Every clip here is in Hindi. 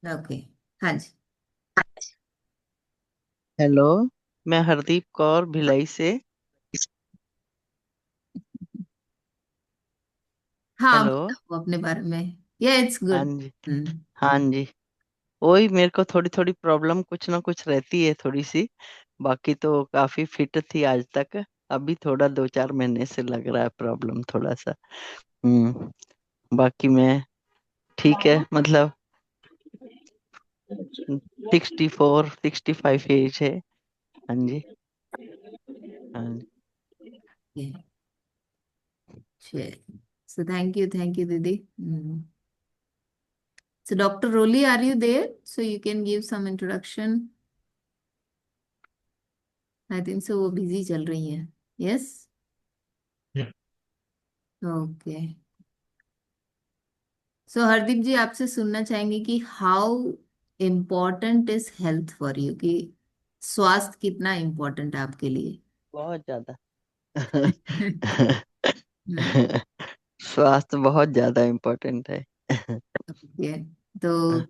ओके। हाँ जी। हेलो। मैं हरदीप कौर भिलाई से। हाँ, हेलो। बताओ अपने बारे में। या इट्स हाँ गुड। जी। हम्म। हाँ जी। वही मेरे को थोड़ी थोड़ी प्रॉब्लम कुछ ना कुछ रहती है थोड़ी सी। बाकी तो काफी फिट थी आज तक। अभी थोड़ा 2-4 महीने से लग रहा है प्रॉब्लम थोड़ा सा। बाकी मैं ठीक है मतलब 64-65 एज है। हाँ जी। हाँ जी। सो थैंक यू दीदी। So doctor Roli, are you there so you can give some introduction? I think so वो बिजी चल रही है। Yes. Okay. So Hardeep ji, आपसे सुनना चाहेंगे कि how important is health for you, कि स्वास्थ्य कितना इम्पोर्टेंट है आपके लिए? बहुत ज्यादा। हम्म। स्वास्थ्य बहुत ज्यादा इम्पोर्टेंट है। ओके। तो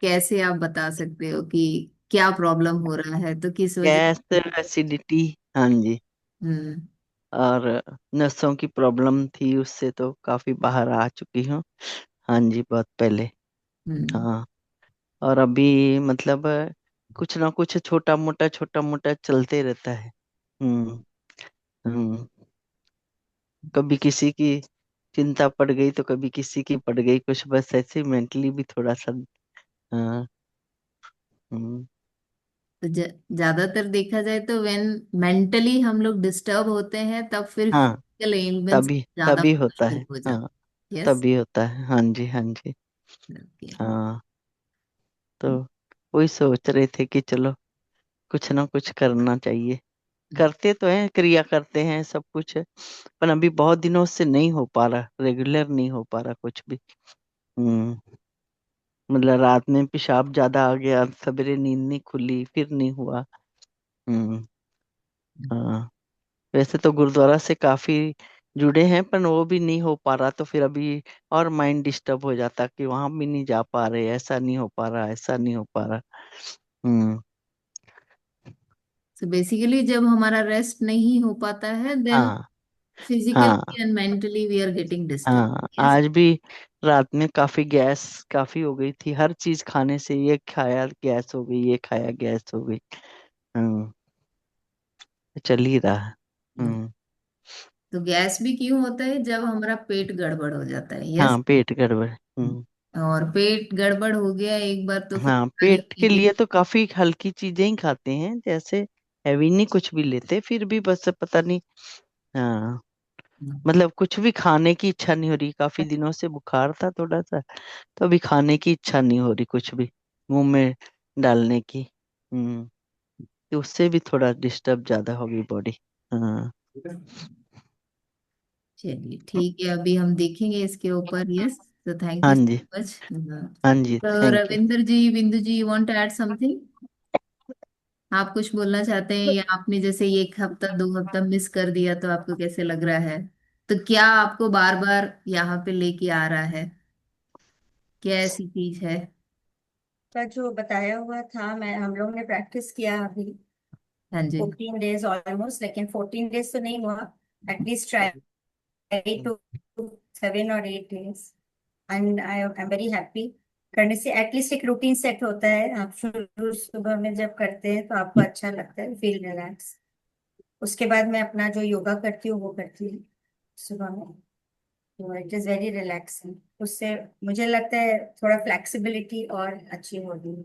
कैसे आप बता सकते हो कि क्या प्रॉब्लम हो रहा है, तो किस वजह? Gas, acidity. हाँ जी। हम्म। और नसों की प्रॉब्लम थी, उससे तो काफी बाहर आ चुकी हूँ। हाँ जी, बहुत पहले। हम्म। हाँ। और अभी मतलब कुछ ना कुछ छोटा मोटा चलते रहता है। हम्म। हम्म। कभी किसी की चिंता पड़ गई तो कभी किसी की पड़ गई, कुछ बस ऐसे मेंटली भी थोड़ा सा। हाँ। हम्म। तो ज्यादातर देखा जाए तो व्हेन मेंटली हम लोग डिस्टर्ब होते हैं, तब फिर हाँ, फिजिकल एलिमेंट्स तभी ज्यादा तभी होता मुश्किल है। हो हाँ, जाता। यस। तभी होता है। हाँ जी, हाँ जी। ओके। हाँ। तो वही सोच रहे थे कि चलो कुछ ना कुछ करना चाहिए। करते तो हैं, क्रिया करते हैं सब कुछ है, पर अभी बहुत दिनों से नहीं हो पा रहा, रेगुलर नहीं हो पा रहा कुछ भी। हम्म। मतलब रात में पेशाब ज्यादा आ गया, सवेरे नींद नहीं खुली, फिर नहीं हुआ। हम्म। हाँ। वैसे तो गुरुद्वारा से काफी जुड़े हैं, पर वो भी नहीं हो पा रहा, तो फिर अभी और माइंड डिस्टर्ब हो जाता कि वहां भी नहीं जा पा रहे, ऐसा नहीं हो पा रहा, ऐसा नहीं हो पा रहा। हम्म। सो बेसिकली जब हमारा रेस्ट नहीं हो पाता है, देन हाँ। हाँ। Physically and mentally we are getting disturb. हाँ, यस। आज भी रात में काफी गैस काफी हो गई थी, हर चीज खाने से ये खाया गैस हो गई, ये खाया गैस हो गई। हम्म। चल ही रहा है। हम्म। तो गैस भी क्यों होता है? जब हमारा पेट गड़बड़ हो जाता है। यस। हाँ, पेट गड़बड़। हम्म। और पेट गड़बड़ हो गया एक बार तो फिर हाँ, खाने पेट के पीने। लिए तो काफी हल्की चीजें ही खाते हैं, जैसे हैवी नहीं कुछ भी लेते, फिर भी बस पता नहीं। हाँ। मतलब कुछ भी खाने की इच्छा नहीं हो रही, काफी दिनों से बुखार था थोड़ा सा, तो अभी खाने की इच्छा नहीं हो रही कुछ भी मुंह में डालने की। हम्म। तो उससे भी थोड़ा डिस्टर्ब ज्यादा होगी बॉडी। हाँ। चलिए ठीक है, अभी हम देखेंगे इसके ऊपर। यस। तो थैंक हाँ यू जी। So much. हाँ जी, तो थैंक यू। रविंद्र जी, बिंदु जी, वांट टू ऐड समथिंग? आप कुछ बोलना चाहते हैं, या आपने जैसे ये 1 हफ्ता 2 हफ्ता मिस कर दिया तो आपको कैसे लग रहा है? तो क्या आपको बार बार यहाँ पे लेके आ रहा है? क्या ऐसी चीज है? का जो बताया हुआ था, मैं हम लोग ने प्रैक्टिस किया अभी हाँ जी। 14 डेज ऑलमोस्ट, लेकिन 14 डेज तो नहीं हुआ। एटलीस्ट ट्राई टू 7 और 8 days, and I am very happy. करने से एटलीस्ट एक रूटीन सेट होता है। आप शुरू सुबह में जब करते हैं तो आपको अच्छा लगता है, फील रिलैक्स। उसके बाद मैं अपना जो योगा करती हूँ वो करती हूँ सुबह में। तो इट इज वेरी रिलैक्सिंग। उससे मुझे लगता है थोड़ा फ्लेक्सिबिलिटी और अच्छी होगी,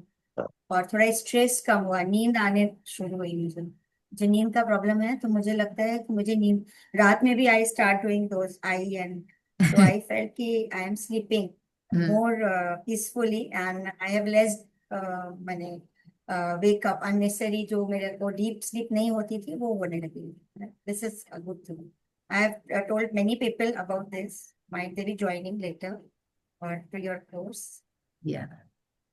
और थोड़ा स्ट्रेस कम हुआ, नींद आने शुरू हुई मुझे। जो नींद का प्रॉब्लम है, तो मुझे लगता है कि मुझे नींद रात में भी I start doing those I, and so I felt कि I am sleeping hmm. More peacefully, and I have less मैंने वेकअप अननेसेसरी, जो मेरे को डीप स्लीप नहीं होती थी वो होने लगी। This is a good thing. I have told many people about this, might they be joining letter और to your course. Yeah,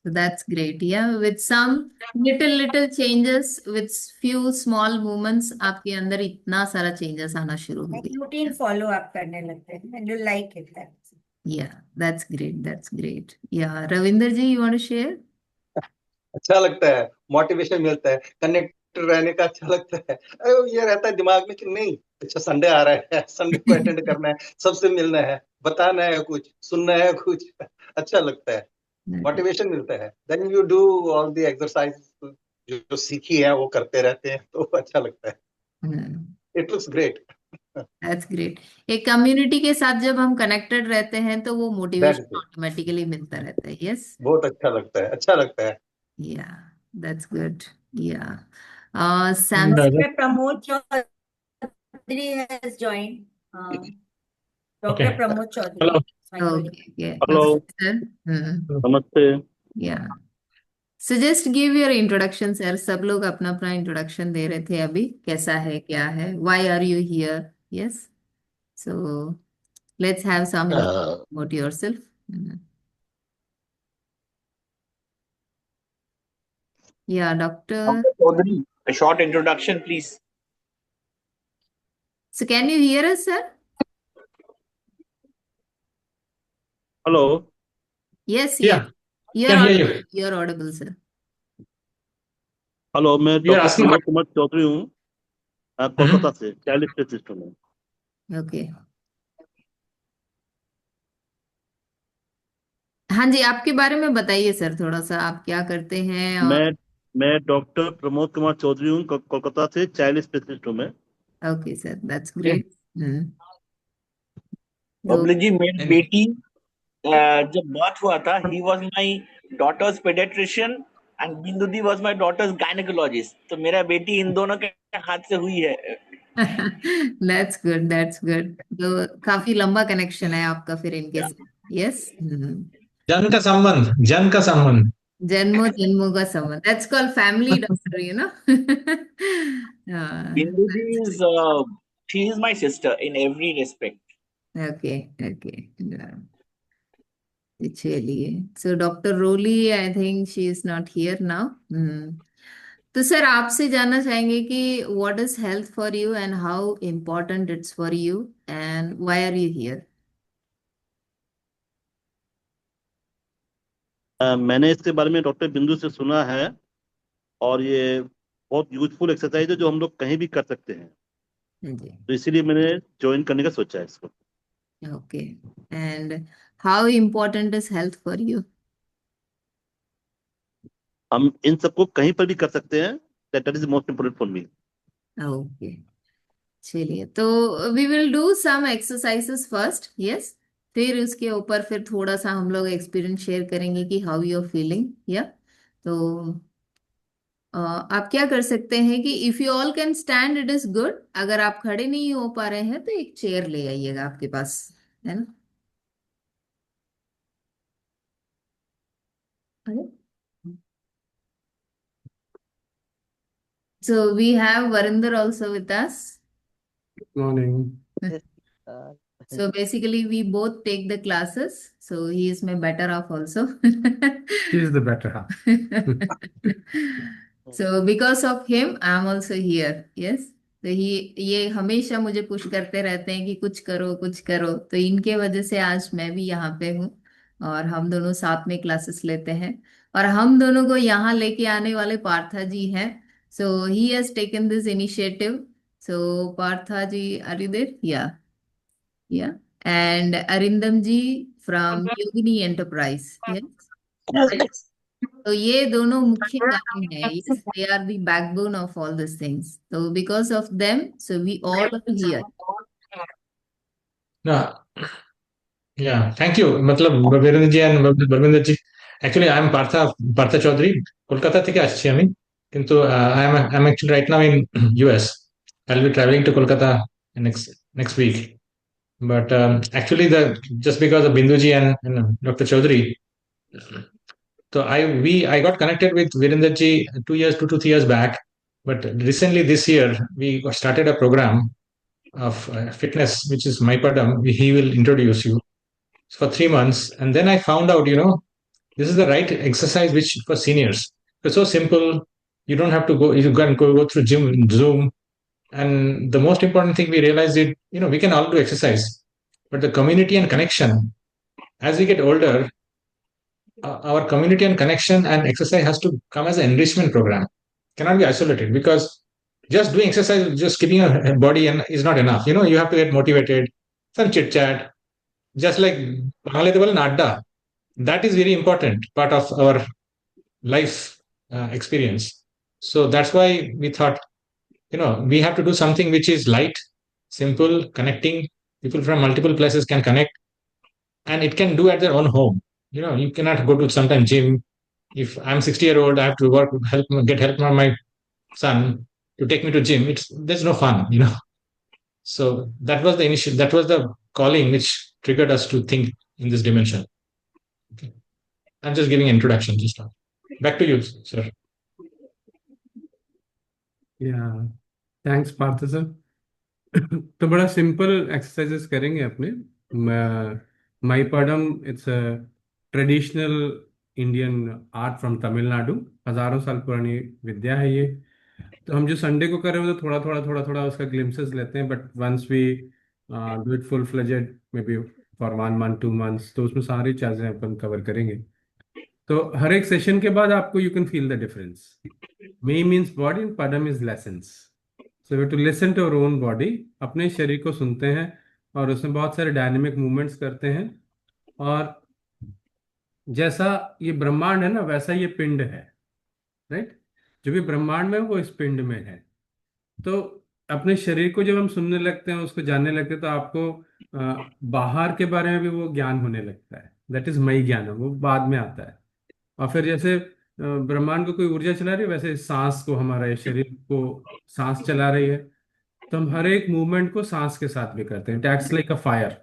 so that's great. Yeah, with some little changes, with few small movements, आपके अंदर इतना सारा चेंजेस आना शुरू हो एक गया। रूटीन फॉलो आप करने लगते हैं and you like it that. Yeah, that's great. That's great. Yeah, Ravinder ji, you want to share? अच्छा लगता है, मोटिवेशन मिलता है, कनेक्टेड रहने का अच्छा लगता है। अरे ये रहता है दिमाग में कि नहीं, अच्छा संडे आ रहा है, संडे को अटेंड करना है, सबसे मिलना है, बताना है कुछ, सुनना है कुछ, अच्छा लगता है, मोटिवेशन मिलता है। Then you do all the exercise जो सीखी है वो करते रहते हैं, तो अच्छा लगता है। It looks great. That's great. एक कम्युनिटी के साथ जब हम कनेक्टेड रहते हैं तो वो that motivation is it. Automatically मिलता रहता है। यस। बहुत अच्छा लगता है, अच्छा लगता है। या, दैट्स गुड। या, Sam. And Dr. Pramod Chaudhary has joined. Dr. okay. Pramod Hello. Chaudhary. is my colleague. Okay, hello, sir. नमस्ते। या, so just give your introduction sir. सब लोग अपना अपना इंट्रोडक्शन दे रहे थे अभी, कैसा है, क्या है, why are you here. Yes, so let's have some about yourself. Ya, doctor. Dr. Chaudhary, a short introduction, please. So can you hear us sir? Hello. Yes, Yeah, yes, you can are hear you. Audible, you are audible sir. Hello, मैं You are doctor asking Pramod about. Kumar Chaudhary हूँ, कोलकाता से, चाइल्ड स्पेशलिस्ट हूँ मैं। ओके, हाँ जी, आपके बारे में बताइए सर थोड़ा सा, आप क्या करते हैं और। मैं डॉक्टर प्रमोद कुमार चौधरी हूँ, कोलकाता से, चाइल्ड स्पेशलिस्ट हूँ मैं। Okay sir, that's Okay. Great. तो बबली जी, मेरी And बेटी जब बर्थ हुआ था, he was my daughter's paediatrician and Bindu दी वॉज माई डॉटर्स गायनेकोलॉजिस्ट। तो मेरा बेटी इन दोनों के हाथ से हुई है। That's good, that's good. तो काफी लंबा कनेक्शन है आपका फिर इनके साथ। यस। जन का संबंध. जन्मों जन्मों का संबंध, that's called family doctor, you know. Bindu ji is she is my sister in every respect. Okay, okay, चलिए। So doctor Roli, I think she is not here now. तो सर आपसे जानना चाहेंगे कि what is health for you and how important it's for you and why are you here. मैंने इसके बारे में डॉक्टर बिंदु से सुना है, और ये बहुत यूजफुल एक्सरसाइज है जो हम लोग कहीं भी कर सकते हैं, जी, तो इसीलिए मैंने ज्वाइन करने का सोचा है इसको। Okay. And how important is health for you. हम इन सबको कहीं पर भी कर सकते हैं, that is most important for me. Okay, चलिए। तो we will do some exercises first. Yes, फिर उसके ऊपर फिर थोड़ा सा हम लोग एक्सपीरियंस शेयर करेंगे कि हाउ यू आर फीलिंग। या, तो आप क्या कर सकते हैं कि if you all can stand it is good. अगर आप खड़े नहीं हो पा रहे हैं तो एक चेयर ले आइएगा आपके पास, है ना। So we have Varinder also with us. morning. So basically we both take the classes, so he is my better off also. He is the better half. So because of him I am also here. Yes, तो ये हमेशा मुझे पुश करते रहते हैं कि कुछ करो कुछ करो, तो इनके वजह से आज मैं भी यहाँ पे हूँ और हम दोनों साथ में क्लासेस लेते हैं। और हम दोनों को यहाँ लेके आने वाले पार्था जी हैं। So he has taken this initiative. So Partha ji, are you there? Ya, ya, and Arindam ji from Yogini enterprise. Yes, तो ये दोनों मुख्य कारण है। Yes, they are the backbone of all this things, तो because of them so we all are here. No, yeah, thank you. मतलब Bhavendra ji and Bharvinder ji. Actually, I am Partha Chaudhary. Kolkata থেকে আসছি আমি, কিন্তু I'm actually right now in US. I'll be traveling to Kolkata next week. But actually, just because of Bindu ji and Dr. Chaudhary, so I got connected with Virender ji 2 years, 2 to 3 years back. But recently this year, we started a program of fitness, which is Maipadam. He will introduce you for 3 months. And then I found out, this is the right exercise which for seniors. It's so simple. You don't have to go, you can go through Zoom. And the most important thing we realized is, we can all do exercise, but the community and connection as we get older, our community and connection and exercise has to come as an enrichment program. Cannot be isolated, because just doing exercise, just keeping your body and is not enough. You have to get motivated, some chit chat, just like Bangladesh বলে না, আড্ডা. That is very important part of our life experience. So that's why we thought, we have to do something which is light, simple, connecting. People from multiple places can connect, and it can do at their own home. You cannot go to sometime gym. If I'm 60-year-old, I have to get help from my son to take me to gym. There's no fun. So that was the calling which triggered us to think in this dimension. Okay. I'm just giving introduction just now. Back to you, sir. Yeah, thanks Parth sir. तो बड़ा सिंपल एक्सरसाइजेस करेंगे अपने। माई पडम it's a traditional Indian art from Tamil Nadu, हजारों साल पुरानी विद्या है ये। तो हम जो संडे को कर रहे हैं तो थोड़ा थोड़ा थोड़ा थोड़ा उसका ग्लिम्सेस लेते हैं, but once we do it full fledged maybe for 1 month 2 months, तो उसमें सारी चीज़ें अपन कवर करेंगे। तो हर एक सेशन के बाद आपको you can feel the difference. Me means body and padam is lessons. So we have to listen to our own body, अपने शरीर को सुनते हैं और उसमें बहुत सारे डायनेमिक मूवमेंट्स करते हैं। और जैसा ये ब्रह्मांड है ना, वैसा ये पिंड है, राइट? जो भी ब्रह्मांड में है वो इस पिंड में है। तो अपने शरीर को जब हम सुनने लगते हैं, उसको जानने लगते हैं, तो आपको बाहर के बारे में भी वो ज्ञान होने लगता है। दैट इज मई ज्ञान, वो बाद में आता है। और फिर जैसे ब्रह्मांड को कोई ऊर्जा चला रही है, वैसे सांस को, हमारा ये शरीर को सांस चला रही है। तो हम हर एक मूवमेंट को सांस के साथ भी करते हैं। It acts like a fire,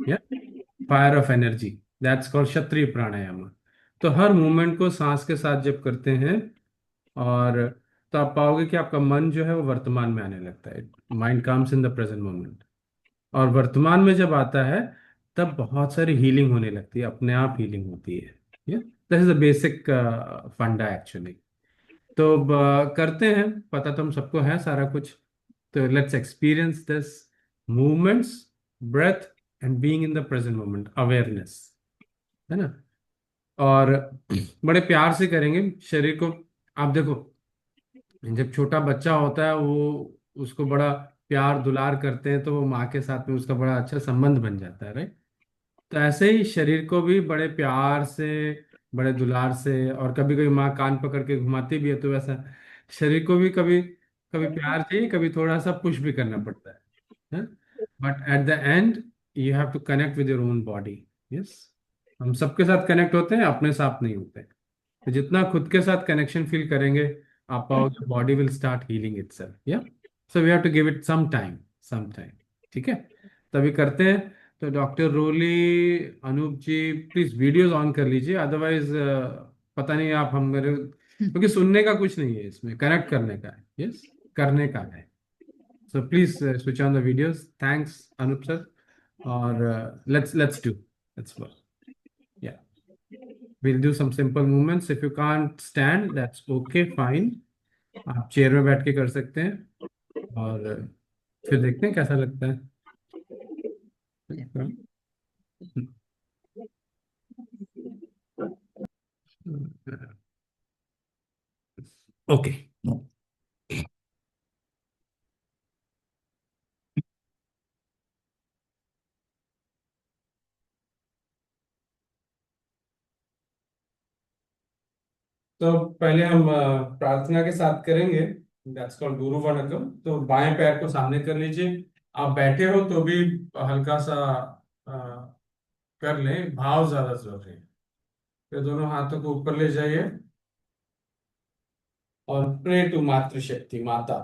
या fire of energy, that's called Kshatriya pranayama. तो हर मूवमेंट को सांस के साथ जब करते हैं, और तो आप पाओगे कि आपका मन जो है वो वर्तमान में आने लगता है। Mind comes in the present moment. और वर्तमान में जब आता है तब बहुत सारी हीलिंग होने लगती है, अपने आप हीलिंग होती है। दिस इज द बेसिक फंडा एक्चुअली। तो करते हैं, पता तो हम सबको है सारा कुछ। तो let's experience this movements, breath and being in the present moment, awareness, है ना। और बड़े प्यार से करेंगे शरीर को। आप देखो, जब छोटा बच्चा होता है वो, उसको बड़ा प्यार दुलार करते हैं, तो वो माँ के साथ में उसका बड़ा अच्छा संबंध बन जाता है, राइट? तो ऐसे ही शरीर को भी बड़े प्यार से, बड़े दुलार से, और कभी कभी माँ कान पकड़ के घुमाती भी है, तो वैसा शरीर को भी कभी कभी प्यार चाहिए, कभी थोड़ा सा पुश भी करना पड़ता है। But at the end you have to connect with your own body. Yes, हम सबके साथ कनेक्ट होते हैं, अपने साथ नहीं होते। तो जितना खुद के साथ कनेक्शन फील करेंगे, आप पाओगे body will start healing itself. Ya so we have to give it some time, some time. ठीक है, तभी करते हैं। तो doctor Roli, Anup ji, please videos on कर लीजिए, अदरवाइज पता नहीं आप हम मेरे, क्योंकि सुनने का कुछ नहीं है इसमें, कनेक्ट करने का है। यस, करने का है। So please switch on the videos. Thanks Anoop sir. और let's work. Yeah we'll do some simple movements. If you can't stand, that's okay, fine. आप चेयर में बैठ के कर सकते हैं, और फिर देखते हैं कैसा लगता है। ओके, तो पहले हम प्रार्थना के साथ करेंगे। दैट्स कॉल्ड गुरु वंदनम। तो बाएं पैर को सामने कर लीजिए। आप बैठे हो तो भी हल्का सा कर लें, भाव ज्यादा जरूरी है। फिर दोनों हाथों को ऊपर ले जाइए और प्रे टू मातृशक्ति, माता,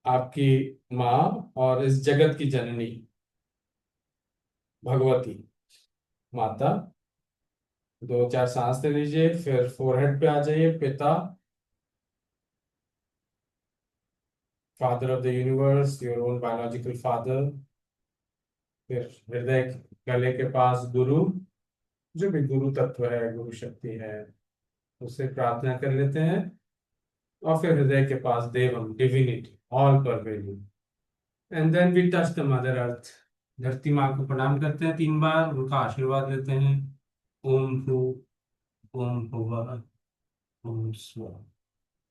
आपकी माँ और इस जगत की जननी भगवती माता। 2-4 सांस ले लीजिए, फिर फोरहेड पे आ जाइए, पिता, father of the universe, your own biological father. फिर हृदय, गले के पास गुरु, जो भी गुरु तत्व है, गुरु शक्ति है, उससे प्रार्थना कर लेते हैं। और फिर हृदय के पास देवम, divinity, all pervading. And then we touch the mother earth, धरती माँ को प्रणाम करते हैं 3 बार, उनका आशीर्वाद लेते हैं। ओम भू, ओम भुवः, ओम स्वः।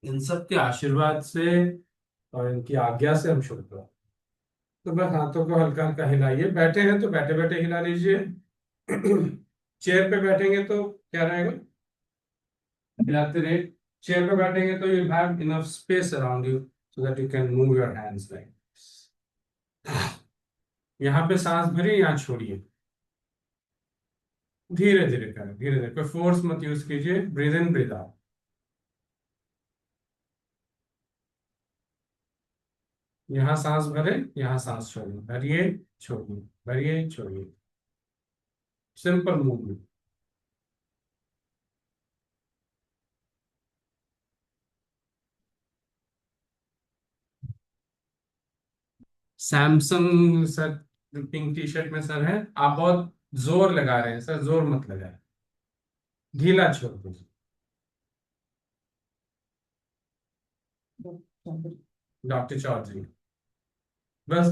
इन सब के आशीर्वाद से और इनकी आज्ञा से हम शुरू करें। तो बस हाथों को हल्का हल्का हिलाइए। बैठे हैं तो बैठे बैठे हिला लीजिए। चेयर पे बैठेंगे तो क्या रहेगा, हिलाते रहे। चेयर पे बैठेंगे तो you have enough space around you so that you can move your hands like. यहाँ पे सांस भरिए, यहाँ छोड़िए। धीरे धीरे करें, धीरे धीरे, कोई फोर्स मत यूज कीजिए। Breathe in, breathe out. यहाँ सांस भरे, यहाँ सांस छोड़िए, भरिए छोड़िए, भरिए छोड़िए। Simple movement. Samsung sir, pink T shirt में सर है, आप बहुत जोर लगा रहे हैं सर, जोर मत लगाए, ढीला छोड़ दीजिए। डॉक्टर चौधरी, बस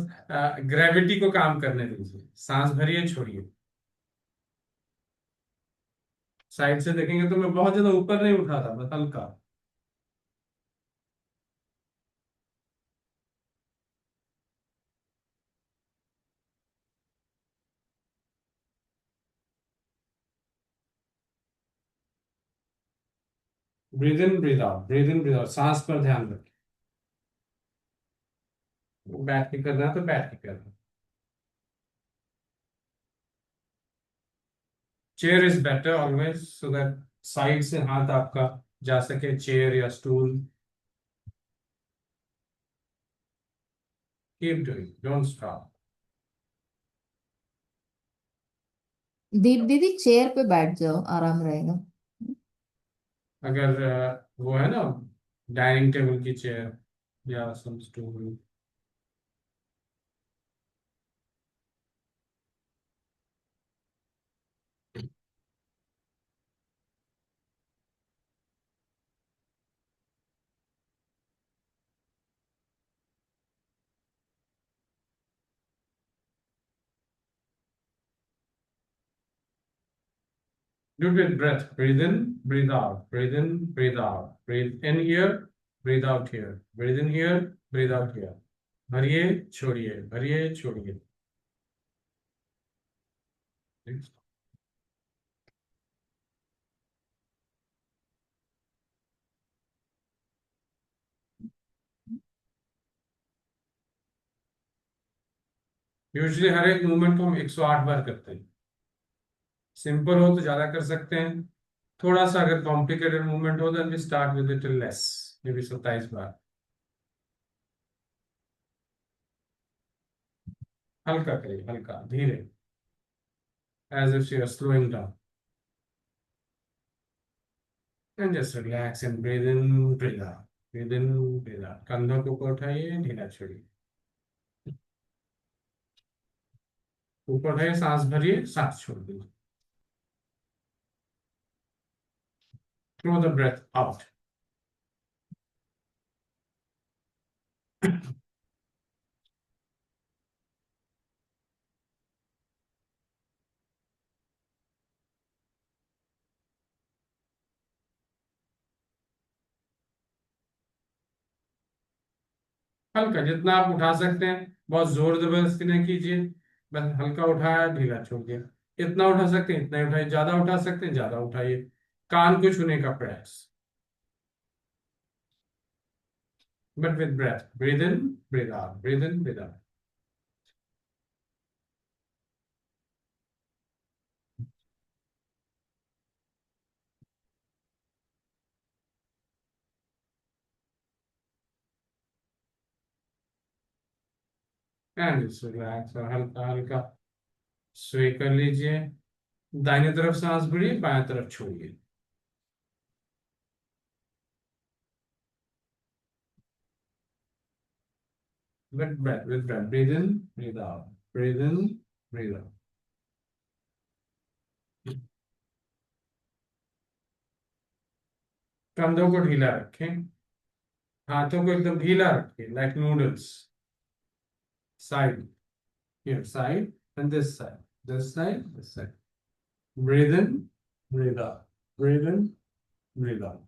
ग्रेविटी को काम करने दीजिए। सांस भरिए, छोड़िए। साइड से देखेंगे तो मैं बहुत ज्यादा ऊपर नहीं उठा था, बस हल्का। Breathe in, breathe out, breathe in, breathe out. सांस पर ध्यान रखें। बैठ के करना है तो बैठ के करना। Chair is better always, so that side से हाथ आपका जा सके, चेयर या stool. Keep doing, don't stop. दीदी चेयर पे बैठ जाओ, आराम रहेगा। अगर वो है ना, डाइनिंग टेबल की चेयर या सम stool. Do it with breath. Breathe in, breathe out. Breathe in, breathe out. Breathe in here, breathe out here. Breathe in here, breathe out here. भरिए छोड़िए, भरिए छोड़िए। यूजुअली हर एक मूवमेंट को हम 108 बार करते हैं। सिंपल हो तो ज्यादा कर सकते हैं। थोड़ा सा अगर कॉम्प्लिकेटेड मूवमेंट हो then we start with little less, maybe 27 बार। हल्का करिए, हल्का, धीरे, as if you are slowing down. And just relax and breathe in, breathe out. Breathe in, breathe out. कंधों को ऊपर उठाइए, ढीला छोड़िए। ऊपर उठाइए, सांस भरिए, सांस छोड़ दीजिए। Throw the breath out. हल्का, जितना आप उठा सकते हैं, बहुत जोर जबरदस्ती नहीं कीजिए। बस हल्का उठाया, ढीला छोड़ दिया। इतना उठा सकते हैं इतना ही उठाइए, ज्यादा उठा सकते हैं ज्यादा उठाइए। कान को छूने का प्रयास, but with breath. Breathe in, breathe out, breathe in, breathe out. And relax, और हल्का हल्का स्वे कर लीजिए। दाहिने तरफ सांस भरिए, बाएं तरफ छोड़िए। With breath, with breath. Breathe in, breathe out. Breathe in, breathe out. कंधों को ढीला रखें, हाथों को एकदम ढीला रखें, like noodles. Side, here, side, and this side, this side, this side. Breathe in, breathe out, breathe in, breathe out.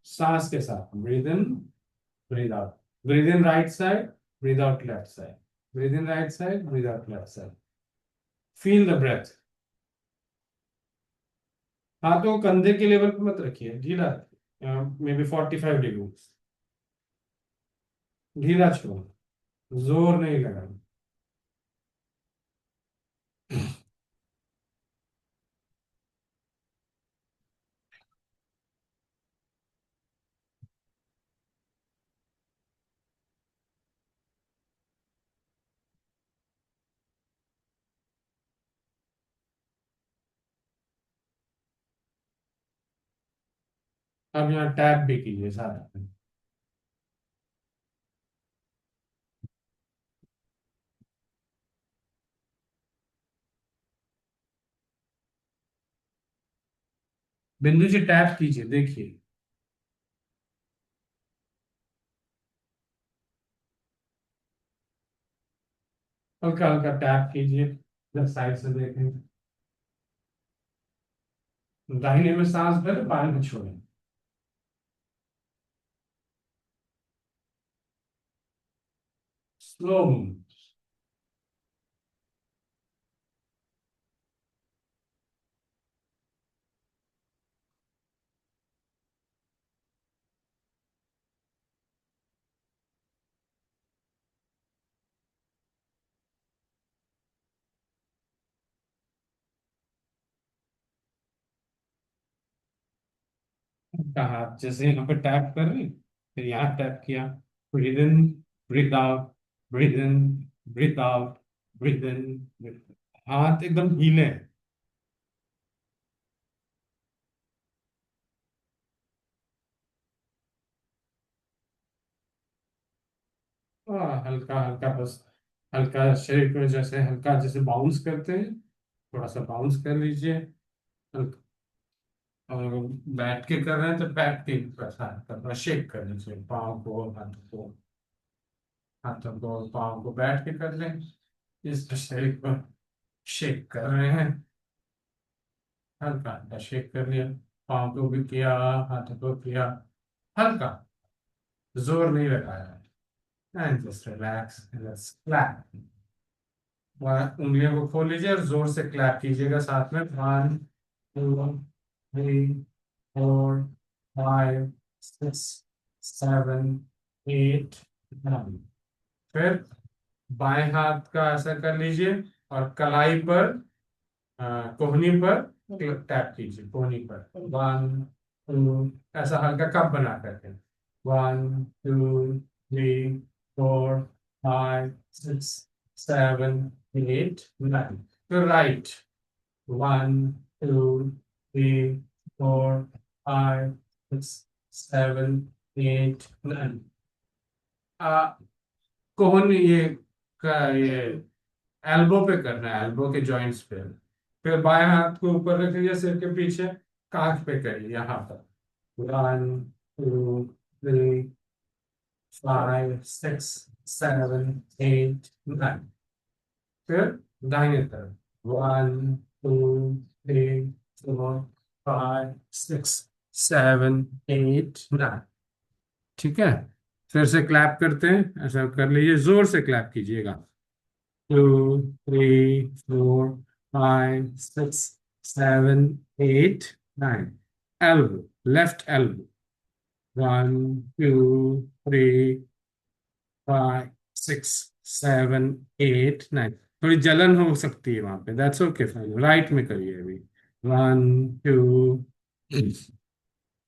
सांस के साथ breathe in, breathe out. Breathe in right side, breathe out left side. Breathe in right side, breathe out left side. Feel the breath. हाथों कंधे के लेवल पे मत रखिए, ढीला मे बी 45 डिग्री, ढीला छोड़, जोर नहीं लगाना. अब यहाँ टैप भी कीजिए साथ में. बिंदु जी टैप कीजिए, देखिए. हल्का हल्का टैप कीजिए, जब साइड से देखें. दाहिने में सांस भर, बाएं में छोड़ें. स्लो. हाथ जैसे यहाँ पे टैप कर रहे, फिर यहाँ टैप किया. Breathe in, breathe out, breathe in, breathe out, breathe इन. हाथ एकदम हिले हैं. हल्का हल्का बस, हल्का शरीर को जैसे हल्का जैसे बाउंस करते हैं, थोड़ा सा बाउंस कर लीजिए. हल्का. और बैठ के कर रहे हैं तो बैठ के थोड़ा शेक कर लीजिए, पाँव को, हाथों को, हाथों को पाँव को बैठ के कर लें. इस शरीर को शेक कर रहे हैं, हल्का हल्का शेक कर लिया. पाँव को भी किया, हाथों को किया, हल्का, जोर नहीं लगाया. And just relax, let's clap. उंगलियों को खोल लीजिए और जोर से क्लैप कीजिएगा साथ में. 1 2 3 4 5 6 7 8 9. फिर बाएं हाथ का ऐसा कर लीजिए और कलाई पर, कोहनी पर टैप कीजिए, कोहनी पर. 1 2, ऐसा हल्का कप बना करके. 1 2 3 4 5 6 7 8 9. फिर राइट. 1 2 3 4 5 6 7 8 9. कोहन ये एल्बो पे करना है, एल्बो के जॉइंट्स पे. फिर बाएं हाथ को ऊपर रख लीजिए सिर के पीछे, कांध पे करिए यहाँ पर. 1 2 3 5 6 7 8 9. फिर दाहिने तरफ. 1 2 3 4 5 6 7 8 9. ठीक है. फिर से क्लैप करते हैं, ऐसा कर लीजिए, जोर से क्लैप कीजिएगा. 2 3 4 5 6 7 8 9. Elbow, left elbow. 1 2 3 5 6 7 8 9. थोड़ी जलन हो सकती है वहां पे, दैट्स ओके. फाइन. राइट में करिए अभी. 1 2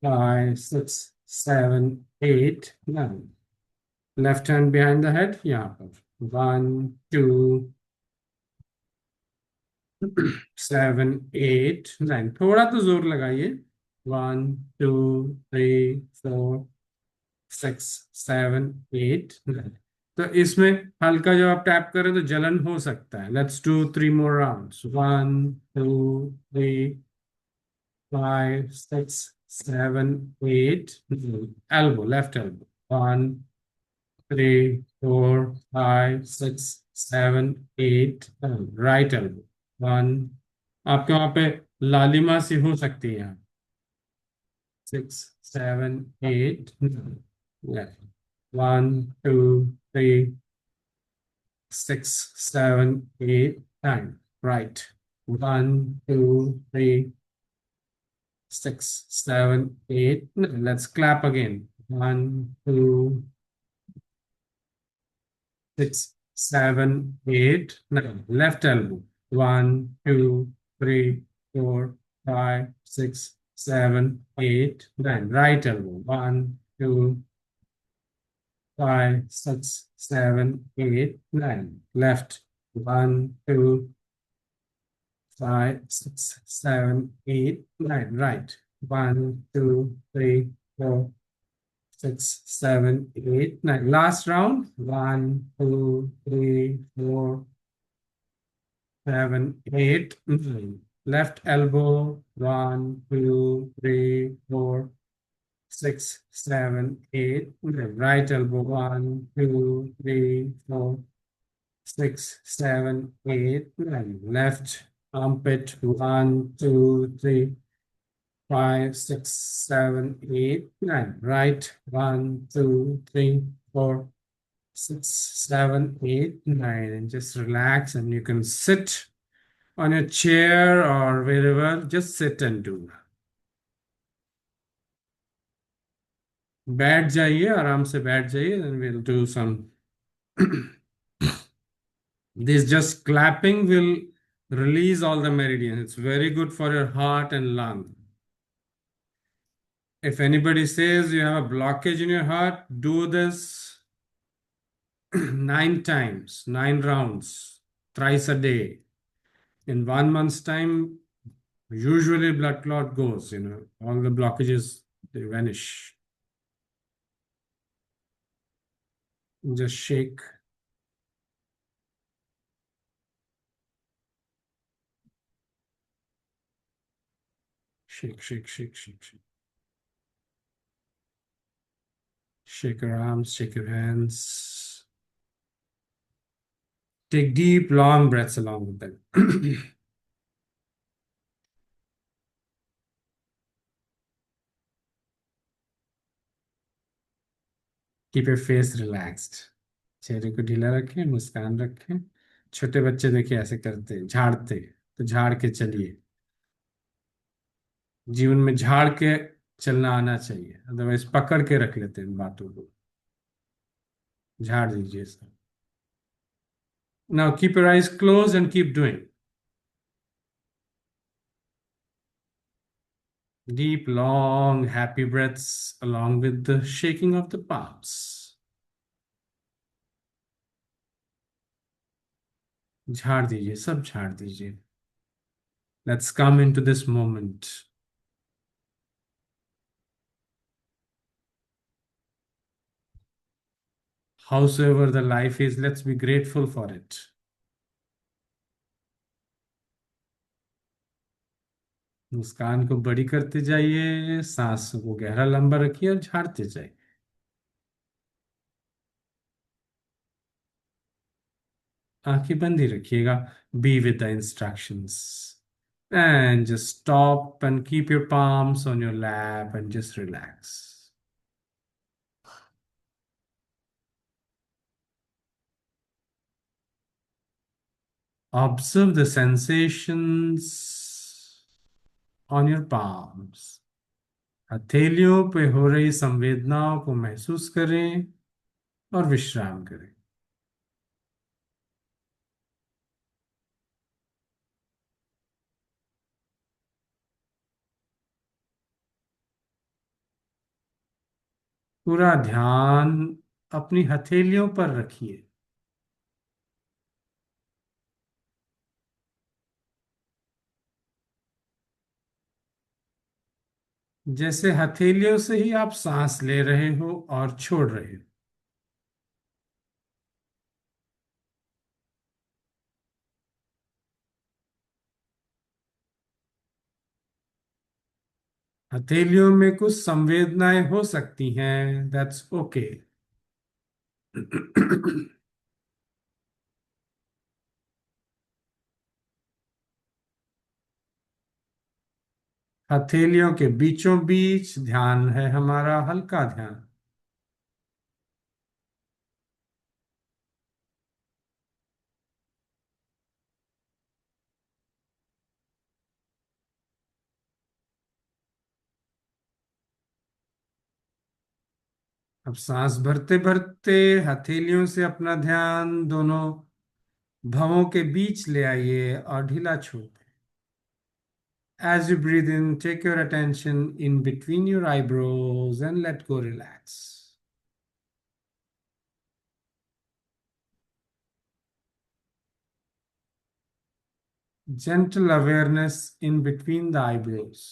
5 6 7 8 9. Left hand behind the head, यहाँ पर. 1 2 7 8 9. थोड़ा तो जोर लगाइए. 1 2 3 4 6 7 8 9. तो इसमें हल्का जब आप टैप करें तो जलन हो सकता है. Let's do 3 more rounds. 1 2 3 5 6 7, 8, elbow, left elbow. 1, 3, 4, 5, 6, 7, 8, right elbow. 1, आपके वहां पे लालिमा सी हो सकती है यहाँ. 6, 7, 8, left. 1, 2, 3, 6, 7, 8, 9, right. 1, 2, 3, 6, 7, 8. Let's clap again. 1, 2, 6, 7, 8, 9. Left elbow. 1, 2, 3, 4, 5, 6, 7, 8, 9. Right elbow. 1, 2, 5, 6, 7, 8, 9. Left. 1, 2, 5, 6, 7, 8, 9. Right. 1, 2, 3, 4, 6, 7, 8, 9. Last round. 1, 2, 3, 4, 7, 8, 9. Left elbow. 1, 2, 3, 4, 6, 7, 8, 9. Right elbow. 1, 2, 3, 4, 6, 7, 8, 9. Left armpit. 1, 2, 3, 5, 6, 7, 8, 9. Right. 1, 2, 3, 4, 6, 7, 8, 9. And just relax, and you can sit on your chair or wherever. Just sit and do. बैठ जाइए, आराम से बैठ जाइए, and we'll do some. This just clapping will release all the meridians. It's very good for your heart and lung. If anybody says you have a blockage in your heart, do this 9 times, 9 rounds, thrice a day. In 1 month's time, usually blood clot goes, all the blockages, they vanish. Just shake. Shake, shake, shake, shake, shake. Shake your arms, shake your hands. Take deep, long breaths along with them. Keep your face relaxed. चेहरे को ढीला रखें, मुस्कान रखें. छोटे बच्चे देखिए ऐसे करते, झाड़ते, तो झाड़ के चलिए. जीवन में झाड़ के चलना आना चाहिए, अदरवाइज पकड़ के रख लेते हैं बातों को. झाड़ दीजिए सब. Now keep your eyes closed and keep doing. Deep, long, happy breaths along with the shaking of the palms. झाड़ दीजिए, सब झाड़ दीजिए. Let's come into this moment. Howsoever the life is, let's be grateful for it. मुस्कान को बड़ी करते जाइए, सांस को गहरा लंबा रखिए और झाड़ते जाइए. आंखें बंद ही रखिएगा. Be with the instructions. And just stop and keep your palms on your lap and just relax. Observe the sensations on your palms. हथेलियों पे हो रही संवेदनाओं को महसूस करें और विश्राम करें. पूरा ध्यान अपनी हथेलियों पर रखिए. जैसे हथेलियों से ही आप सांस ले रहे हो और छोड़ रहे हो. हथेलियों में कुछ संवेदनाएं हो सकती हैं, दैट्स ओके। हथेलियों के बीचों बीच ध्यान है हमारा, हल्का ध्यान। अब सांस भरते भरते हथेलियों से अपना ध्यान दोनों भवों के बीच ले आइए और ढीला छोड़ दें। As you breathe in, take your attention in between your eyebrows and let go, relax. Gentle awareness in between the eyebrows.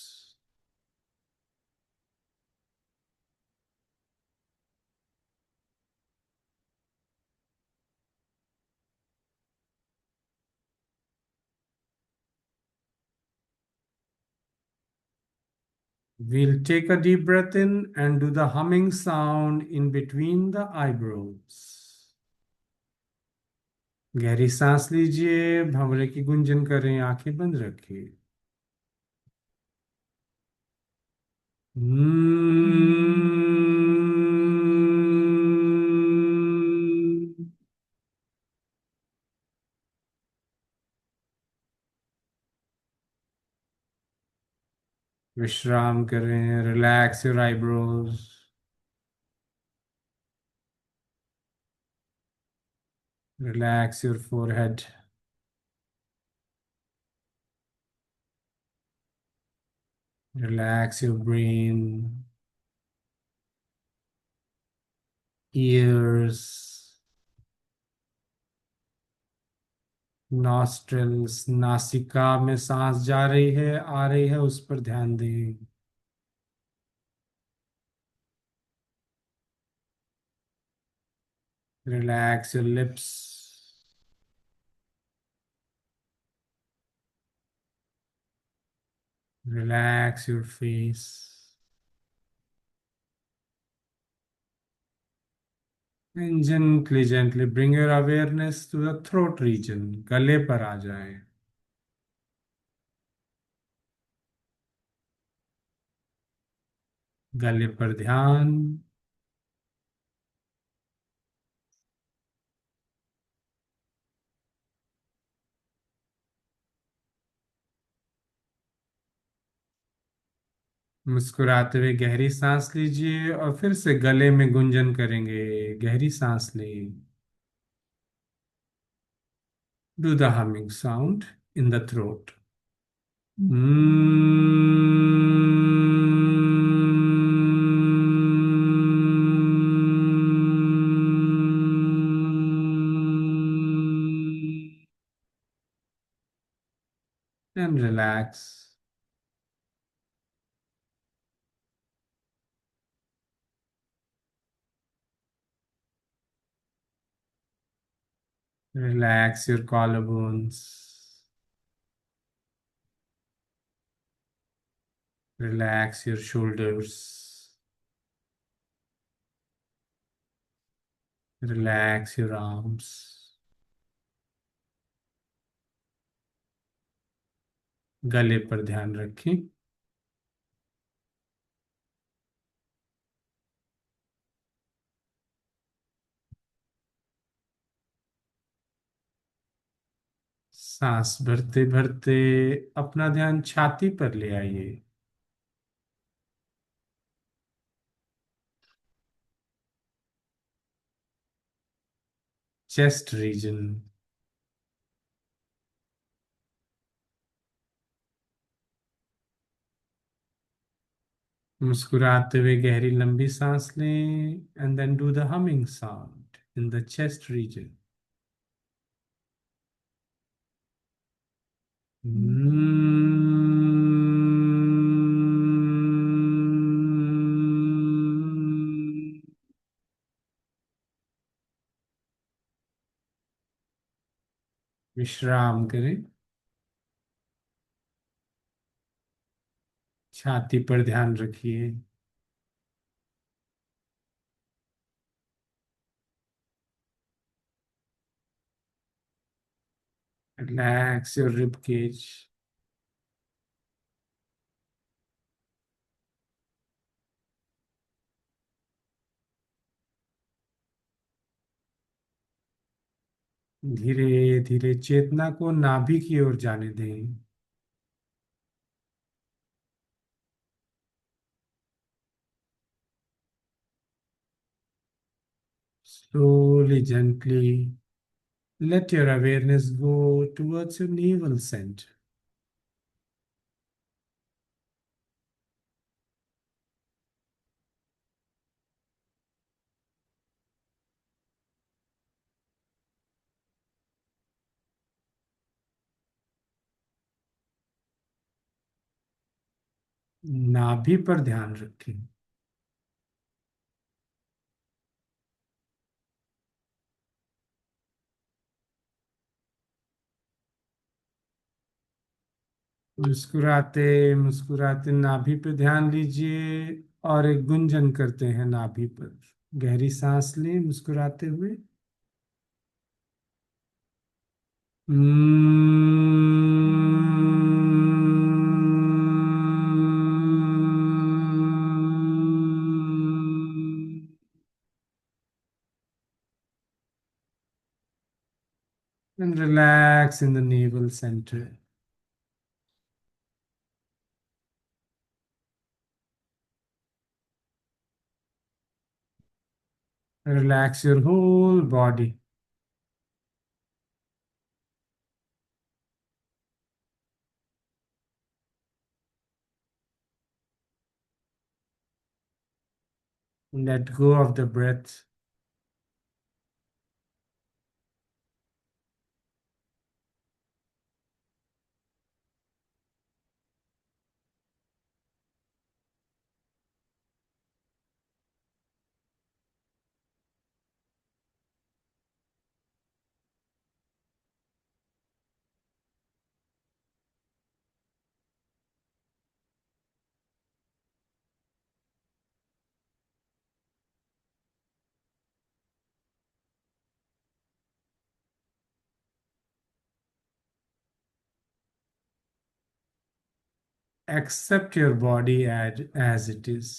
We'll take a deep breath in and do the humming sound in between the eyebrows. गहरी सांस लीजिए, भंवरे की गुंजन करें, आंखें बंद रखिए। विश्राम करें, relax your eyebrows, relax your forehead, relax your brain, ears, nostrils, नासिका में सांस जा रही है आ रही है, उस पर ध्यान दें। Relax your lips, relax your face, and gently, gently bring your awareness to the throat region. गले पर आ जाए। गले पर ध्यान। मुस्कुराते हुए गहरी सांस लीजिए और फिर से गले में गुंजन करेंगे। गहरी सांस लें। Do the humming sound in the throat. And relax. Relax your collarbones. Relax your shoulders. Relax your arms. गले पर ध्यान रखें। सांस भरते भरते अपना ध्यान छाती पर ले आइए। Chest region. मुस्कुराते हुए गहरी लंबी सांस लें and then do the humming sound in the chest region. विश्राम करें। छाती पर ध्यान रखिए। Relax your rib cage. धीरे धीरे चेतना को नाभि की ओर जाने दें। Slowly, gently, let your awareness go towards your navel center. नाभि पर ध्यान रखें। मुस्कुराते मुस्कुराते नाभि पे ध्यान लीजिए और एक गुंजन करते हैं नाभि पर। गहरी सांस लें मुस्कुराते हुए। And relax in the navel center. Relax your whole body. Let go of the breath. Accept your body as it is.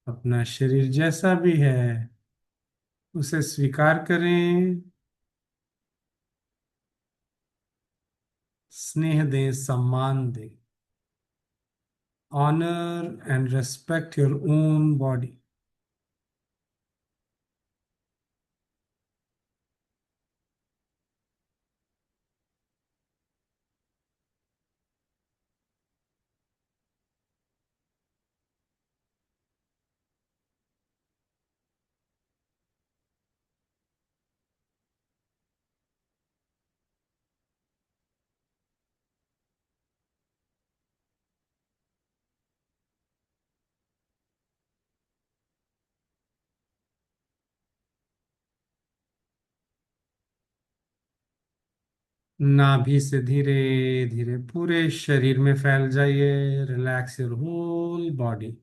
अपना शरीर जैसा भी है उसे स्वीकार करें। स्नेह दें, सम्मान दें। Honor and respect your own body. नाभि से धीरे धीरे पूरे शरीर में फैल जाइए। Relax your whole body.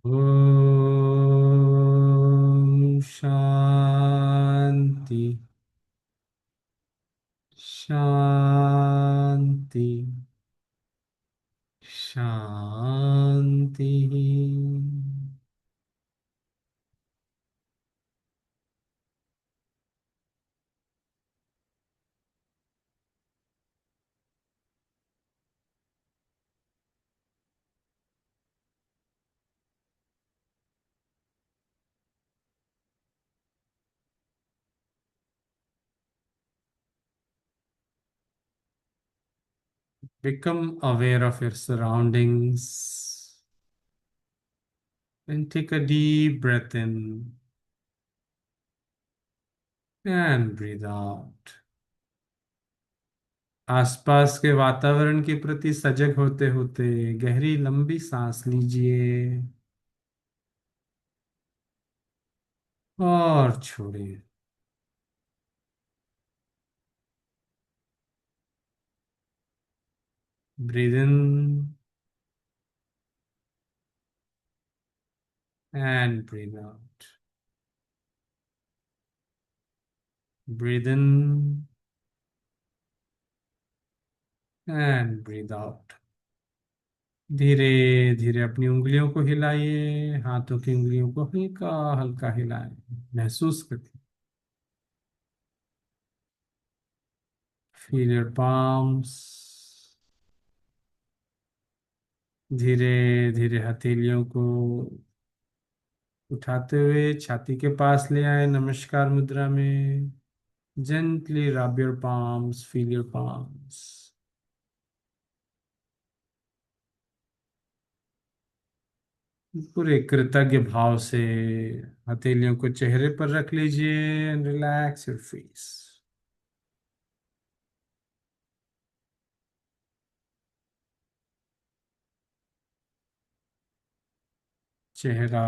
Om शांति शांति शांति। Become aware of your surroundings and take a deep breath in and breathe out. आसपास के वातावरण के प्रति सजग होते होते गहरी लंबी सांस लीजिए और छोड़िए। Breathe in and breathe out. Breathe in and breathe out. धीरे धीरे अपनी उंगलियों को हिलाइए, हाथों की उंगलियों को हल्का हल्का हिलाएं, महसूस करिए। Feel your palms। धीरे धीरे हथेलियों को उठाते हुए छाती के पास ले आए, नमस्कार मुद्रा में। Gently rub your palms, feel your palms। पूरे कृतज्ञ भाव से हथेलियों को चेहरे पर रख लीजिए एंड रिलैक्स योर फेस। चेहरा,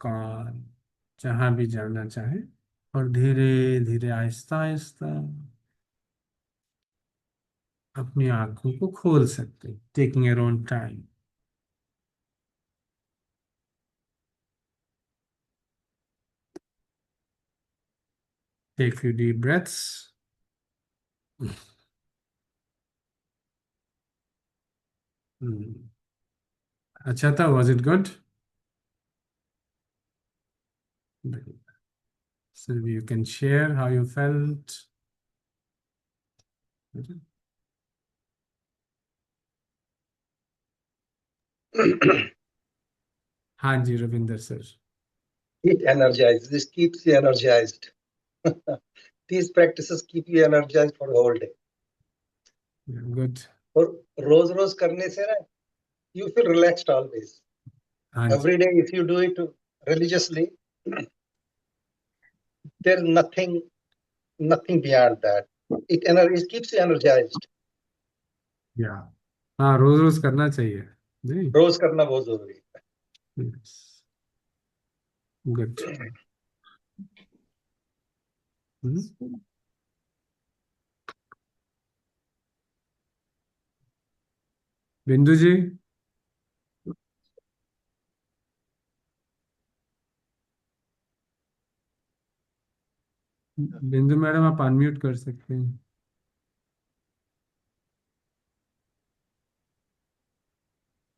कान, जहां भी जाना चाहे, और धीरे धीरे आहिस्ता आहिस्ता अपनी आंखों को खोल सकते, taking your own time. Take few deep breaths. अच्छा था, was it good? So you can share how you felt. हाँ जी Ravinder sir. It energizes. This keeps you energized. These practices keep you energized for the whole day. Good. और रोज रोज करने से ना, you feel relaxed always. हाँ जी। Every day, if you do it religiously, there's nothing beyond that. It keeps you energized. या हाँ, रोज रोज करना चाहिए जी। रोज करना बहुत जरूरी है। गुड। बिंदु जी। बिंदु मैडम, आप अनम्यूट कर सकते हैं।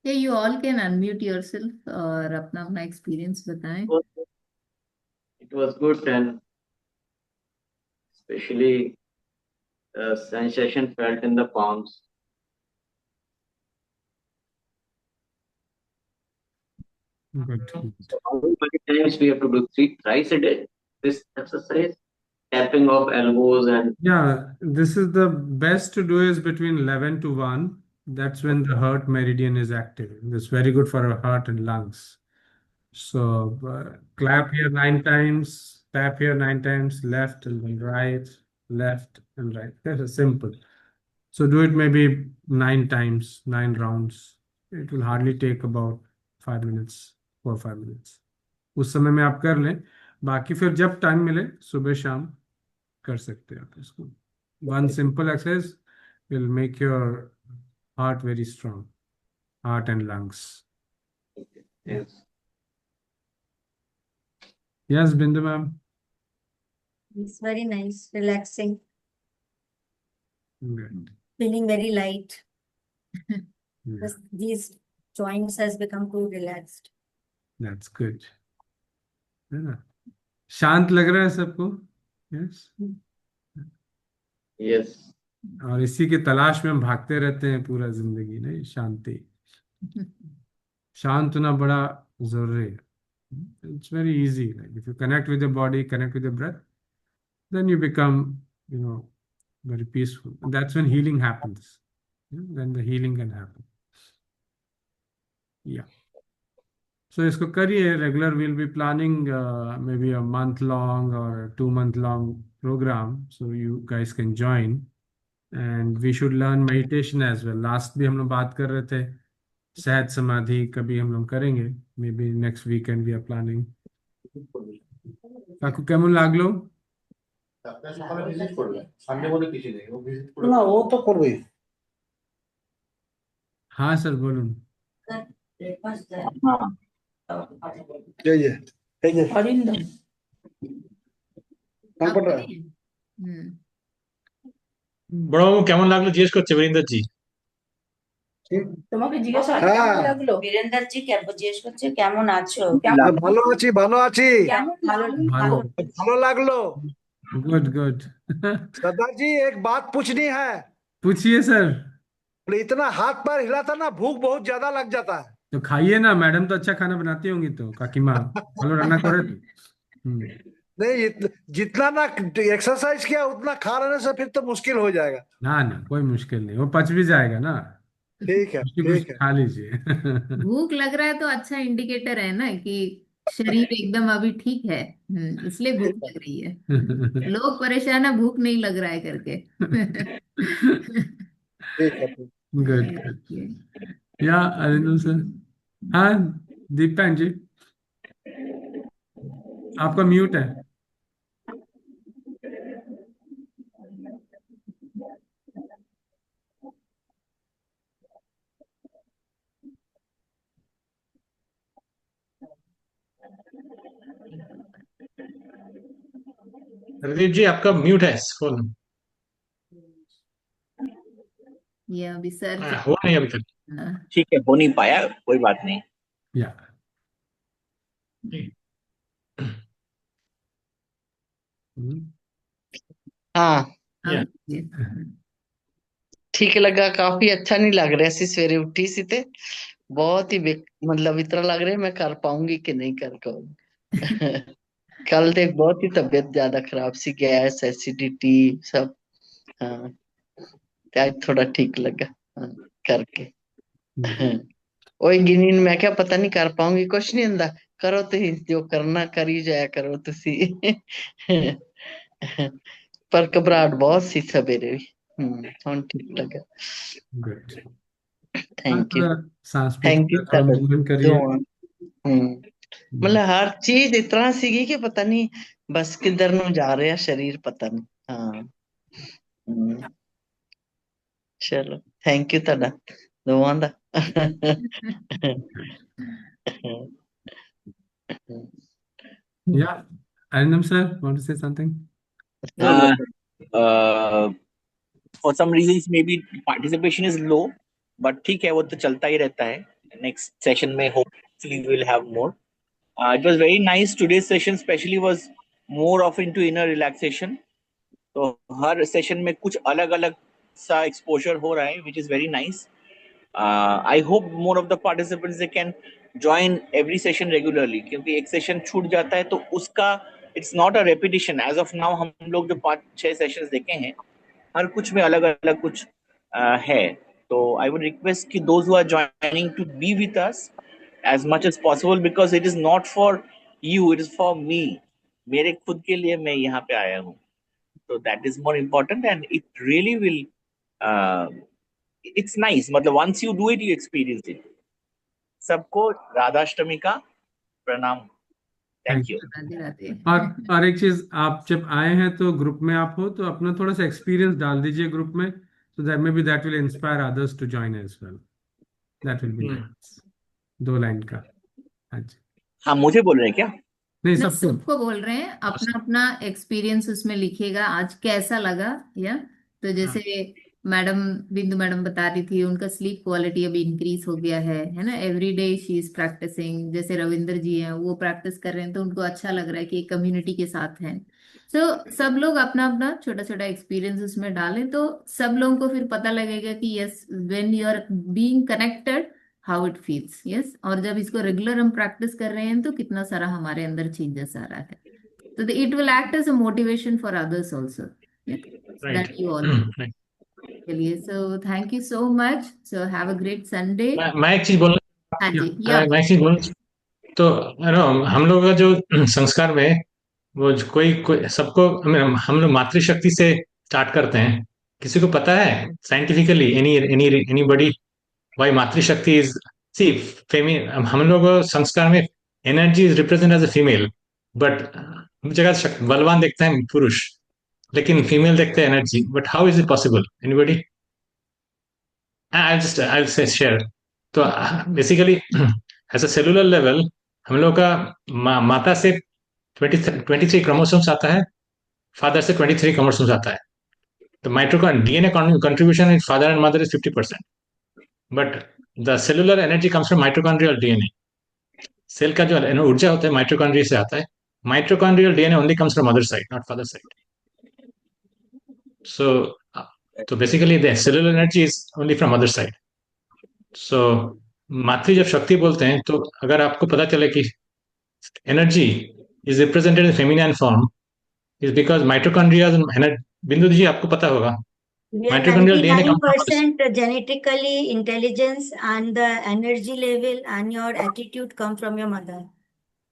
Yeah, you all can unmute yourself और अपना अपना एक्सपीरियंस बताएं। It was good, and especially the sensation felt in the palms. Good. So how many times we have to do? Thrice a day. This exercise, tapping of elbows and Yeah, this is the best to do is between 11 to 1. That's when the heart meridian is active. It's very good for our heart and lungs. So clap here 9 times, tap here 9 times, left and then right, left and right. That's simple. So do it maybe 9 times, 9 rounds. It will hardly take about 5 minutes, 4 or 5 minutes. उस समय में आप कर लें, बाकी फिर जब टाइम मिले सुबह शाम कर सकते हैं आप इसको। One simple exercise will make your heart very strong, heart and lungs. yes. Yes Bindu ma'am. It's very nice, relaxing, good. feeling very light. Yeah, These joints has become too relaxed. that's good. है ना, शांत लग रहा है सबको? यस। Yes. और इसी की तलाश में हम भागते रहते हैं पूरा जिंदगी, नहीं? शांति, शांत होना बड़ा जरूरी है। It's very easy, like if you connect with the body, connect with the breath, then you become, you know, very peaceful. And that's when healing happens. Yeah, then the healing can happen. Yeah. So इसको करिए regular. we'll be planning maybe a month long or a 2 month long program, so you guys can join and we should learn meditation as well. Last भी हम लोग बात कर रहे थे सहज समाधि, कभी हम लोग करेंगे, maybe next weekend we are planning. কাকু কেমন লাগলো? না ও তো করবেই। हाँ सर बोलून। এই যে এই যে आप কম্পিউটার करिए। বড় বাবু কেমন লাগলো জিজ্ঞেস করছে বীরেন্দ্র জি। তোমাকে জিজ্ঞাসা হ্যাঁ লাগলো বীরেন্দ্র জি জিজ্ঞেস করছে কেমন আছো? ভালো আছি ভালো আছি কেমন ভালো ভালো। ভালো লাগলো। Good good. सरदार जी एक बात पूछनी है। पूछिए सर। बोले, इतना हाथ पैर हिलाता ना भूख बहुत ज्यादा लग जाता है। तो खाइए ना, मैडम तो अच्छा खाना बनाती होंगी तो काकीमा ভালো রান্না করে তো। नहीं जितना ना एक्सरसाइज किया उतना खा लेने से फिर तो मुश्किल हो जाएगा। ना ना कोई मुश्किल नहीं, वो पच भी जाएगा ना। ठीक है कुछ ठीक है। खा लीजिए। भूख लग रहा है तो अच्छा इंडिकेटर है ना कि शरीर एकदम अभी ठीक है। इसलिए भूख लग रही है। लोग परेशान है भूख नहीं लग रहा है करके। ठीक है गुड गुड। या अरिंदम सर। हाँ दीपान जी आपका म्यूट है। रणदीप जी आपका म्यूट है फोन। ये अभी सर हुआ नहीं अभी तक। ठीक है, हो नहीं पाया, कोई बात नहीं। या हाँ हाँ, ठीक लगा, काफी अच्छा नहीं लग रहा ऐसी सवेरे उठी सी ते बहुत ही मतलब इतना लग रहा है मैं कर पाऊंगी कि नहीं कर पाऊंगी। कल देख बहुत ही तबीयत ज्यादा खराब सी, गैस एसिडिटी सब। हाँ ते आज थोड़ा ठीक लगा हाँ, करके। ओए गिनीन मैं क्या पता नहीं कर पाऊंगी, कुछ नहीं हुंदा, करो तुसी जो करना करी जाया करो तुसी। पर घबराहट बहुत सी सवेरे भी। हुन ठीक लगा। गुड। थैंक यू सांस पे थैंक यू थोड़ा मूवमेंट करिए। दुआ। मतलब हर चीज इतना सीगी कि पता नहीं बस किधर नु जा रहा शरीर पता नहीं। हाँ चलो थैंक यू ਤੁਹਾਡਾ ਦੁਆਵਾਂ ਦਾ। या Arindam sir want to say something? For some reasons maybe participation is low, but ठीक है वो तो चलता ही रहता है। Next session में hopefully we'll have more. It was very nice. Today's session especially was more of into inner relaxation. तो हर सेशन में कुछ अलग अलग सा एक्सपोजर हो रहा है, which is very nice. I hope more of the participants they can join every session regularly, क्योंकि एक सेशन छूट जाता है तो उसका it's not a repetition. As of now हम लोग जो 5-6 सेशंस देखे हैं हर कुछ में अलग अलग कुछ है। तो I would request कि those who are joining to be with us as much as possible, because it is not for you, it is for me. मेरे खुद के लिए मैं यहाँ पे आया हूँ। So that is more important and it really will it's nice, मतलब once you do it you experience it. सबको राधाष्टमी का प्रणाम। Thank you. राधे राधे। और एक चीज, आप जब आए हैं तो ग्रुप में आप हो तो अपना थोड़ा सा एक्सपीरियंस डाल दीजिए ग्रुप में, so that maybe that will inspire others to join as well. That will be nice. 2 line का। हाँ जी। हाँ मुझे बोल रहे हैं क्या? नहीं नहीं, सबको सबको बोल रहे हैं, अपना अपना एक्सपीरियंस उसमें लिखिएगा आज कैसा लगा। या तो जैसे मैडम बिंदु मैडम बता रही थी उनका स्लीप क्वालिटी अभी इंक्रीज हो गया है ना। Every day she is practising. जैसे रविंदर जी हैं वो प्रैक्टिस कर रहे हैं तो उनको अच्छा लग रहा है कि एक कम्युनिटी के साथ हैं। तो सब लोग अपना अपना छोटा छोटा एक्सपीरियंस उसमें डालें तो सब लोगों को फिर पता लगेगा कि yes when you are being connected how it feels. Yes, और जब इसको रेगुलर हम प्रैक्टिस कर रहे हैं तो कितना सारा हमारे अंदर चेंजेस आ रहा है। तो it will act as a motivation for others also that you all चलिए। So thank you so much. So have a great Sunday. मैं एक चीज बोलना हाँ जी, या मैं एक चीज बोलना तो हम लोग का जो संस्कार में वो कोई कोई सबको हम लोग मातृशक्ति से स्टार्ट करते हैं किसी को पता है साइंटिफिकली एनीबडी वाई मातृशक्ति इज सी फेमिन? हम लोग संस्कार में energy is represent as a female, but जगह बलवान देखते हैं पुरुष, लेकिन फीमेल देखते हैं energy. But how is it possible? Anybody? I'll say share. तो basically as a cellular level हम लोग का माता से 23 क्रोमोसोम्स आता है, फादर से 23 क्रोमोसोम्स आता है. The mitochondria DNA contribution in father and mother is 50%, but the cellular energy comes from mitochondrial DNA. Cell का जो ऊर्जा होता है माइटोकॉन्ड्रिया से आता है. Mitochondrial DNA only comes from mother side, not father side. So basically the cellular energy is only from mother side. So मातृ जब शक्ति बोलते हैं, तो अगर आपको पता चले कि energy is represented in feminine form, is because mitochondria. बिंदु जी आपको पता होगा We are mitochondrial DNA 99% genetically intelligence, and the energy level and your attitude come from your mother.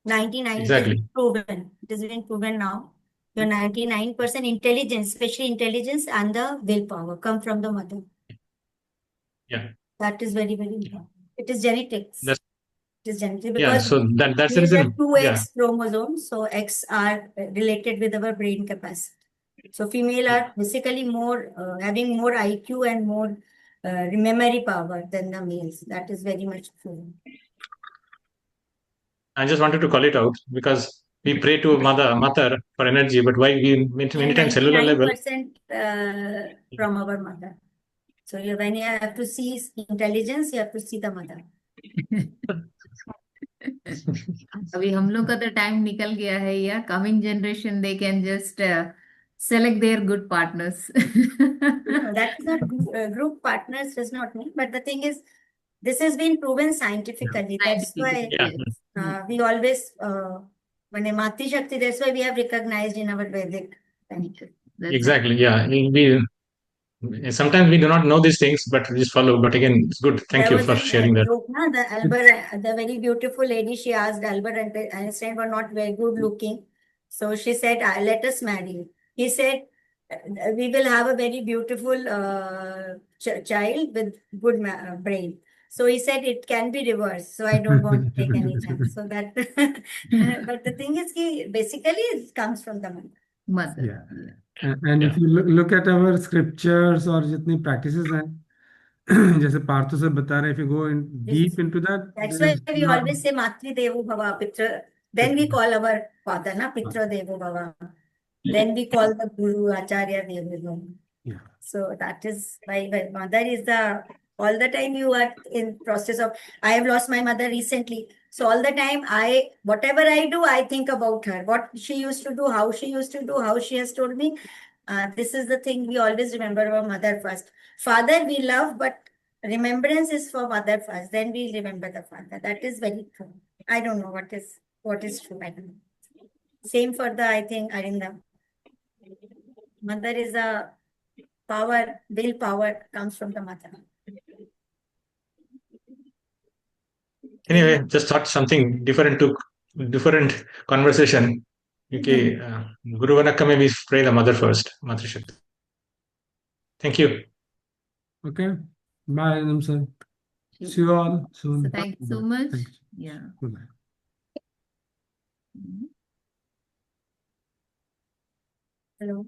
99, it has Exactly. been proven. It has been proven now. Your 99% intelligence, especially intelligence and the willpower, come from the mother. Yeah. That is very, very important. It is genetics. That's, It is genetic yeah, because so that's the we have reason. two Yeah. X chromosomes, so X are related with our brain capacity. So female are basically more having more IQ and more memory power than the males. That is very much true. I just wanted to call it out because we pray to mother for energy, but why we many times cellular level 99% from our mother. So when you have to see intelligence, you have to see the mother. अभी हम लोग का तो टाइम निकल गया है, या coming generation they can just select their good partners. No, that is not group partners does not mean, but the thing is, this has been proven scientifically. That's why Yeah. we always when Mati Shakti, that's why we have recognized in our Vedic. Exactly. Yeah. Sometimes we do not know these things, but we just follow. But again, it's good. Thank There you was for sharing that. joke, na, the Albert, the very beautiful lady, she asked Albert and Einstein were not very good looking. So she said, let us marry. He said, we will have a very beautiful child with good brain. So he said it can be reversed. So I don't want to take any chance. So that, but the thing is, basically it comes from the mother. Yeah. And if you look at our scriptures और जितनी practices हैं, जैसे पार्थो से बता रहे, if you go in deep into that, That's there why is we not. always say Matri Devo Bhava Pitra. Then we call our father, na, Pitra Devo Bhava. Then we call the Guru Acharya Devo Bhava. Yeah. So that is why mother is the, all the time you are in process of, I have lost my mother recently. So all the time whatever I do, I think about her, what she used to do, how she used to do, how she has told me. This is the thing we always remember our mother first. Father we love, but remembrance is for mother first. Then we remember the father. That is very true. I don't know what is true. I don't know. Same for the, I think, Arindam. Mother is a power, willpower comes from the mother. Anyway, just thought something different to different conversation. Okay, Guru Vanakam, maybe pray the mother first, Mother Shakti. Thank you. Okay. Bye, Anam sir. See you all soon. So thank you so much. Thanks. Yeah. Goodbye. Hello.